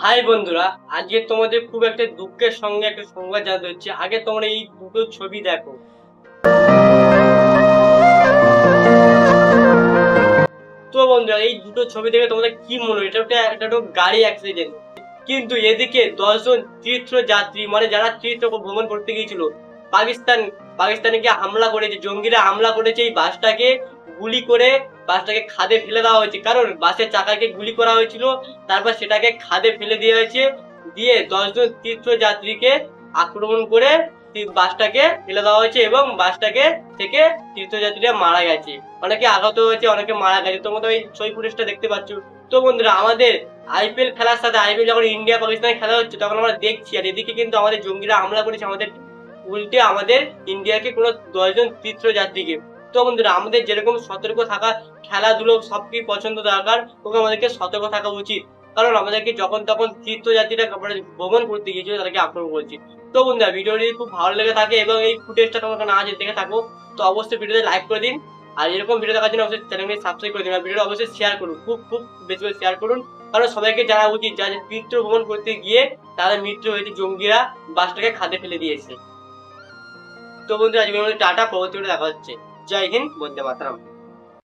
High বন্ধুরা, আজকে তোমাদের খুব একটা দুঃখের সঙ্গে একটা সংবাদ জানাতে হচ্ছে। আগে তোমরা এই দুটো ছবি দেখো। তো বন্ধুরা, এই দুটো ছবি দেখে তোমাদের কি মনে হয়? এটা তো গাড়ি অ্যাক্সিডেন্ট, কিন্তু এদিকে 10 জন তীর্থযাত্রী মানে যারা তীর্থ ভ্রমণ করতে গিয়েছিল, পাকিস্তানে গিয়ে হামলা করেছে, জঙ্গিরা হামলা করেছে। এই বাসটাকে গুলি করে বাসটাকে খাদে ফেলে দেওয়া হয়েছে, কারণ বাসের চাকাকে গুলি করা হয়েছিল, তারপর সেটাকে খাদে ফেলে দেওয়া হয়েছে। দিয়ে 10 জন তীর্থযাত্রীকে আক্রমণ করে বাসটাকে ফেলে দেওয়া হয়েছে এবং বাসটাকে থেকে তীর্থযাত্রীরা মারা গেছে, অনেকে আহত হয়েছে, অনেকে মারা গেছে। তোমরা এই ছবি ফুটেজটা দেখতে পাচ্ছ। তো বন্ধুরা, আমাদের আইপিএল খেলার সাথে আইপিএল যখন ইন্ডিয়া পাকিস্তানের খেলা হচ্ছে তখন আমরা দেখছি, আর এদিকে কিন্তু আমাদের জঙ্গিরা হামলা করেছে আমাদের, উল্টে আমাদের ইন্ডিয়াকে কোনো 10 জন তীর্থযাত্রীকে। তো বন্ধুরা, আমাদের যেরকম সতর্ক থাকা, খেলাধুলো সবকিছু পছন্দ দরকার, তখন আমাদেরকে সতর্ক থাকা উচিত, কারণ আমাদেরকে যখন তখন তীর্থযাত্রীরা ভ্রমণ করতে গিয়েছিল তাদেরকে আক্রমণ করছি। তো বন্ধুরা, ভিডিওটি খুব ভালো লেগে থাকে এবং এই ফুটেজটা তোমাকে না দেখে থাকো, তো অবশ্যই ভিডিওতে লাইক করে দিন। আর এরকম ভিডিও দেখার জন্য অবশ্যই চ্যানেলটি সাবস্ক্রাইব করে দিন, আর ভিডিওটা অবশ্যই শেয়ার করুন, খুব খুব বেশি করে শেয়ার করুন, কারণ সবাইকে জানা উচিত যারা তীর্থ ভ্রমণ করতে গিয়ে তাদের মৃত্যু হয়েছে, জঙ্গিরা বাসটাকে খাদে ফেলে দিয়েছে। তো বন্ধুরা, আজকের মধ্যে টাটা, পরবর্তী ভিডিও দেখা হচ্ছে। জয় হিন্দ, বন্দে মাতরম।